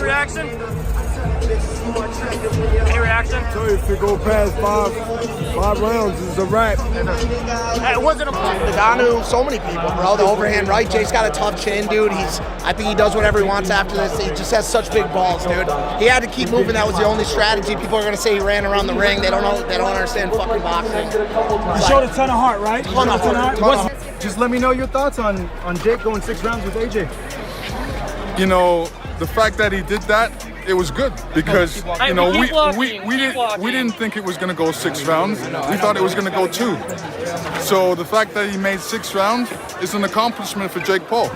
reaction? Any reaction? So if it go past five rounds, it's a wrap. It wasn't a Ngannou, so many people, bro. The overhand right. Jake's got a tough chin, dude. I think he does whatever he wants after this. He just has such big balls, dude. He had to keep moving. That was the only strategy. People are gonna say he ran around the ring. They don't know. They don't understand fucking boxing. You showed a ton of heart, right? Ton of heart. Just let me know your thoughts on Jake going 6 rounds with AJ. You know, the fact that he did that, it was good because you know we didn't think it was going to go 6 rounds. We thought it was going to go 2. So the fact that he made 6 rounds is an accomplishment for Jake Paul.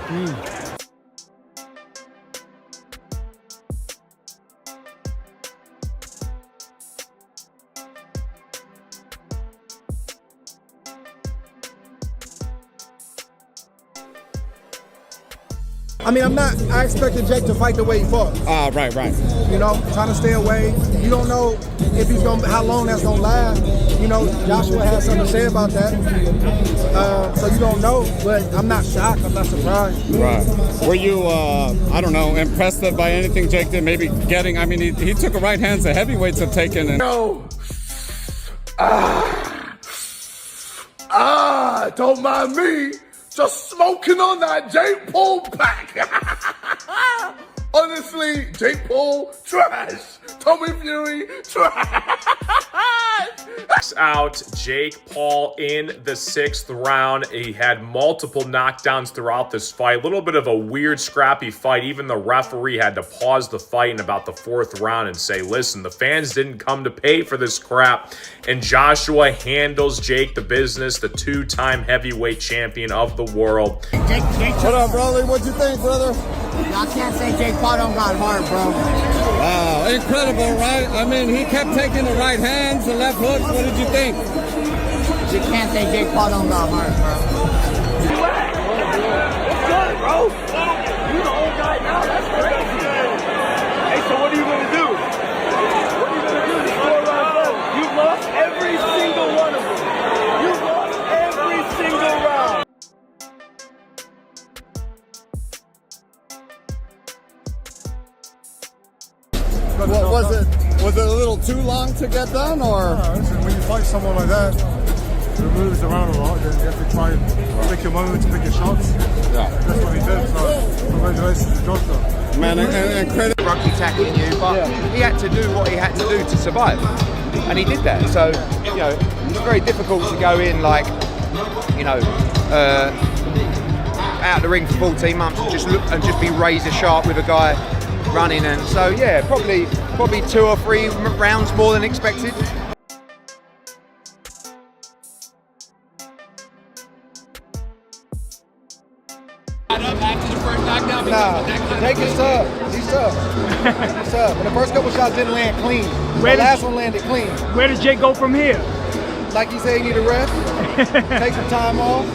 I mean, I expected Jake to fight the way he fought. Right. You know, trying to stay away. You don't know if how long that's gonna last. You know, Joshua has something to say about that. So you don't know, but I'm not shocked. I'm not surprised. Right. Were you, I don't know, impressed by anything Jake did? Maybe getting, I mean, he took a right hand to heavyweights have taken. And No. Don't mind me. Just smoking on that Jake Paul pack. Honestly, Jake Paul, trash. Tommy Fury, trash. Out Jake Paul in the 6th round. He had multiple knockdowns throughout this fight. A little bit of a weird, scrappy fight. Even the referee had to pause the fight in about the 4th round and say, listen, the fans didn't come to pay for this crap. And Joshua handles Jake the business, the 2-time heavyweight champion of the world. Jake. What up, brother? What'd you think, brother? I can't say Jake Paul don't got heart, bro. wow, incredible, right? I mean, he kept taking the right hands, the left hooks. What did you think? You can't say Jake Paul don't got heart, bro. What's good, bro? You the old guy now. That's crazy. Hey, so what are you gonna do? What are you gonna do? The 4 rounds left. You've lost every single one of them. You've lost every single round. What was it? Was it a little too long to get done, or? When you fight someone like that, who moves around a lot, then you have to try and pick your moments, pick your shots. Yeah. That's what he did. So congratulations to Joshua. Man, and credit. Rugby tackling you, but he had to do what he had to do to survive, and he did that. So, you know, it's very difficult to go in like, you know, out of the ring for 14 months and just be razor sharp with a guy running. And so, yeah, probably 2 or 3 rounds more than expected. Nah, Jake is tough. He's tough. He's tough. And the first couple shots didn't land clean. The last one landed clean. Where does Jake go from here? Like he said, he need a rest. Take some time off.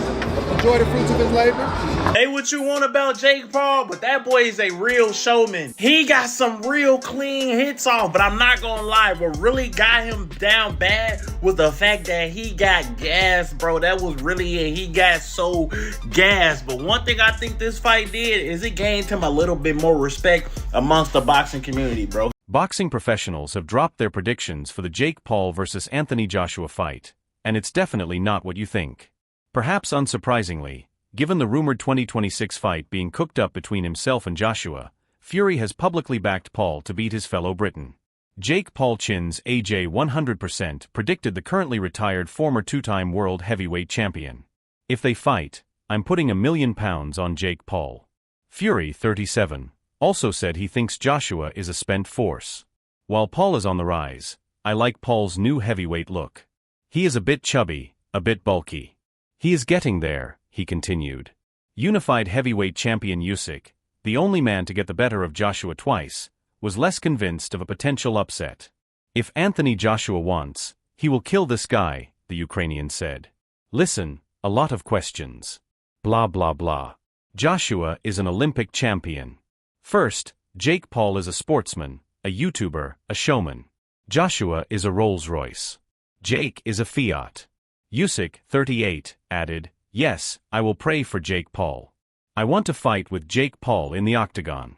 Enjoy the fruits of his labor. Say what you want about Jake Paul, but that boy is a real showman. He got some real clean hits off, but I'm not gonna lie, what really got him down bad was the fact that he got gassed, bro. That was really it. He got so gassed. But one thing I think this fight did is it gained him a little bit more respect amongst the boxing community, bro. Boxing professionals have dropped their predictions for the Jake Paul versus Anthony Joshua fight, and it's definitely not what you think. Perhaps unsurprisingly, given the rumored 2026 fight being cooked up between himself and Joshua, Fury has publicly backed Paul to beat his fellow Briton. Jake Paul Chin's AJ 100% predicted the currently retired former 2-time world heavyweight champion. If they fight, I'm putting £1 million on Jake Paul. Fury, 37, also said he thinks Joshua is a spent force. While Paul is on the rise, I like Paul's new heavyweight look. He is a bit chubby, a bit bulky. He is getting there, he continued. Unified heavyweight champion Usyk, the only man to get the better of Joshua twice, was less convinced of a potential upset. If Anthony Joshua wants, he will kill this guy, the Ukrainian said. Listen, a lot of questions. Blah blah blah. Joshua is an Olympic champion. First, Jake Paul is a sportsman, a YouTuber, a showman. Joshua is a Rolls-Royce. Jake is a Fiat. Usyk, 38, added, yes, I will pray for Jake Paul. I want to fight with Jake Paul in the octagon.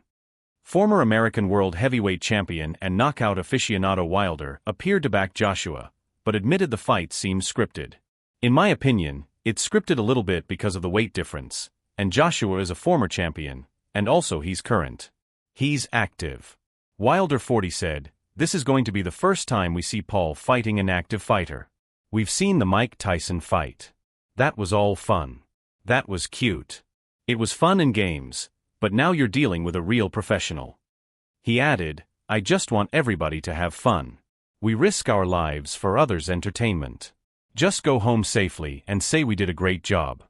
Former American World Heavyweight Champion and knockout aficionado Wilder appeared to back Joshua, but admitted the fight seems scripted. In my opinion, it's scripted a little bit because of the weight difference, and Joshua is a former champion, and also he's current. He's active. Wilder 40 said, "This is going to be the first time we see Paul fighting an active fighter. We've seen the Mike Tyson fight. That was all fun. That was cute. It was fun and games, but now you're dealing with a real professional." He added, "I just want everybody to have fun. We risk our lives for others' entertainment. Just go home safely and say we did a great job."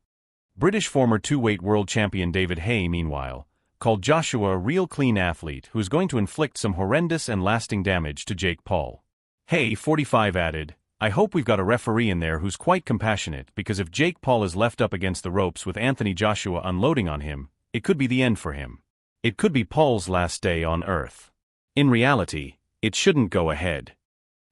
British former two-weight world champion David Haye, meanwhile, called Joshua a real clean athlete who's going to inflict some horrendous and lasting damage to Jake Paul. Haye, 45, added, "I hope we've got a referee in there who's quite compassionate, because if Jake Paul is left up against the ropes with Anthony Joshua unloading on him, it could be the end for him. It could be Paul's last day on earth. In reality, it shouldn't go ahead."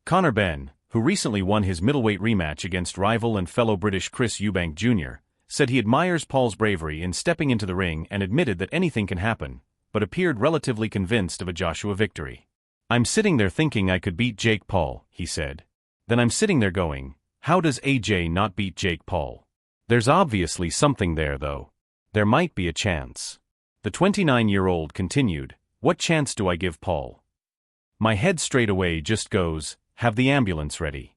Conor Benn, who recently won his middleweight rematch against rival and fellow British Chris Eubank Jr., said he admires Paul's bravery in stepping into the ring and admitted that anything can happen, but appeared relatively convinced of a Joshua victory. "I'm sitting there thinking I could beat Jake Paul," he said. "Then I'm sitting there going, how does AJ not beat Jake Paul? There's obviously something there though. There might be a chance." The 29-year-old continued, "What chance do I give Paul? My head straight away just goes, have the ambulance ready.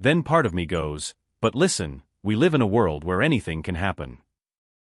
Then part of me goes, but listen, we live in a world where anything can happen.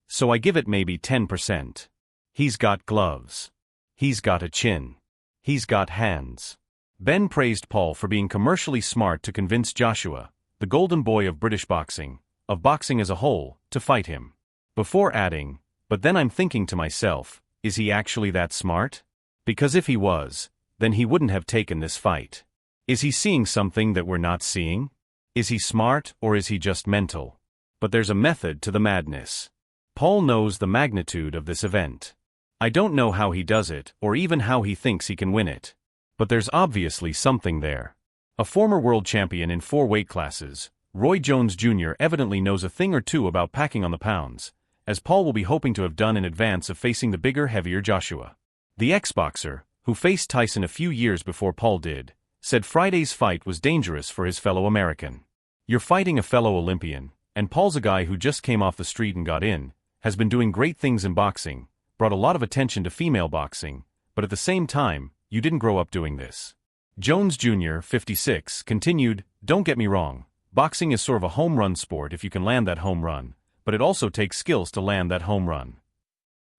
So I give it maybe 10%. He's got gloves. He's got a chin. He's got hands." Benn praised Paul for being commercially smart to convince Joshua, the golden boy of British boxing, of boxing as a whole, to fight him. Before adding, "But then I'm thinking to myself, is he actually that smart? Because if he was, then he wouldn't have taken this fight. Is he seeing something that we're not seeing? Is he smart or is he just mental? But there's a method to the madness. Paul knows the magnitude of this event. I don't know how he does it or even how he thinks he can win it. But there's obviously something there." A former world champion in 4 weight classes, Roy Jones Jr. evidently knows a thing or two about packing on the pounds, as Paul will be hoping to have done in advance of facing the bigger, heavier Joshua. The ex-boxer, who faced Tyson a few years before Paul did, said Friday's fight was dangerous for his fellow American. "You're fighting a fellow Olympian, and Paul's a guy who just came off the street and got in, has been doing great things in boxing, brought a lot of attention to female boxing, but at the same time, you didn't grow up doing this." Jones Jr., 56, continued, "Don't get me wrong, boxing is sort of a home run sport if you can land that home run, but it also takes skills to land that home run.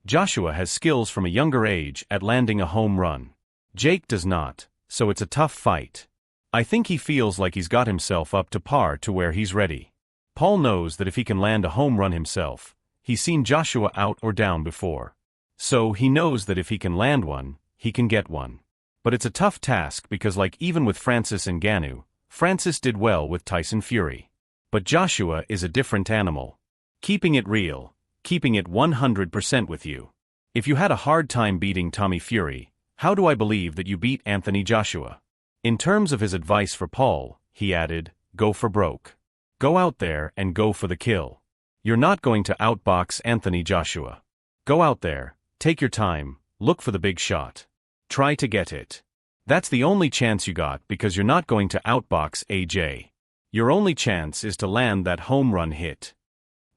Joshua has skills from a younger age at landing a home run. Jake does not, so it's a tough fight. I think he feels like he's got himself up to par to where he's ready. Paul knows that if he can land a home run himself, he's seen Joshua out or down before. So he knows that if he can land one, he can get one. But it's a tough task because, like even with Francis Ngannou, Francis did well with Tyson Fury. But Joshua is a different animal. Keeping it real, keeping it 100% with you. If you had a hard time beating Tommy Fury, how do I believe that you beat Anthony Joshua?" In terms of his advice for Paul, he added, "Go for broke. Go out there and go for the kill. You're not going to outbox Anthony Joshua. Go out there, take your time, look for the big shot. Try to get it. That's the only chance you got because you're not going to outbox AJ. Your only chance is to land that home run hit."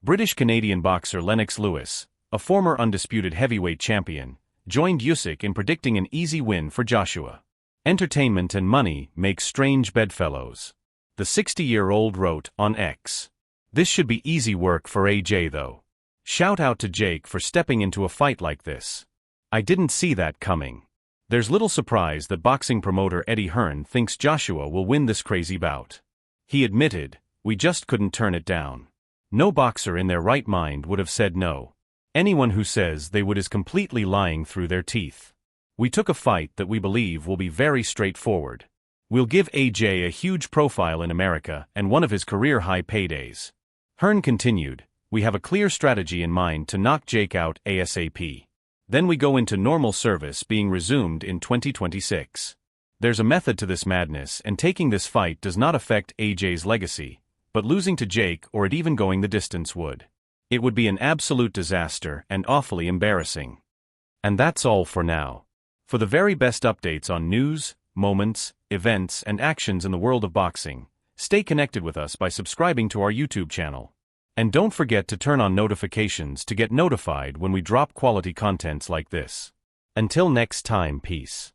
British-Canadian boxer Lennox Lewis, a former undisputed heavyweight champion, joined Usyk in predicting an easy win for Joshua. "Entertainment and money make strange bedfellows." The 60-year-old wrote on X. "This should be easy work for AJ though. Shout out to Jake for stepping into a fight like this. I didn't see that coming." There's little surprise that boxing promoter Eddie Hearn thinks Joshua will win this crazy bout. He admitted, "We just couldn't turn it down. No boxer in their right mind would have said no. Anyone who says they would is completely lying through their teeth. We took a fight that we believe will be very straightforward. We'll give AJ a huge profile in America and one of his career-high paydays." Hearn continued, "We have a clear strategy in mind to knock Jake out ASAP. Then we go into normal service being resumed in 2026. There's a method to this madness, and taking this fight does not affect AJ's legacy, but losing to Jake or it even going the distance would. It would be an absolute disaster and awfully embarrassing. And that's all for now. For the very best updates on news, moments, events, and actions in the world of boxing, stay connected with us by subscribing to our YouTube channel. And don't forget to turn on notifications to get notified when we drop quality contents like this. Until next time, peace.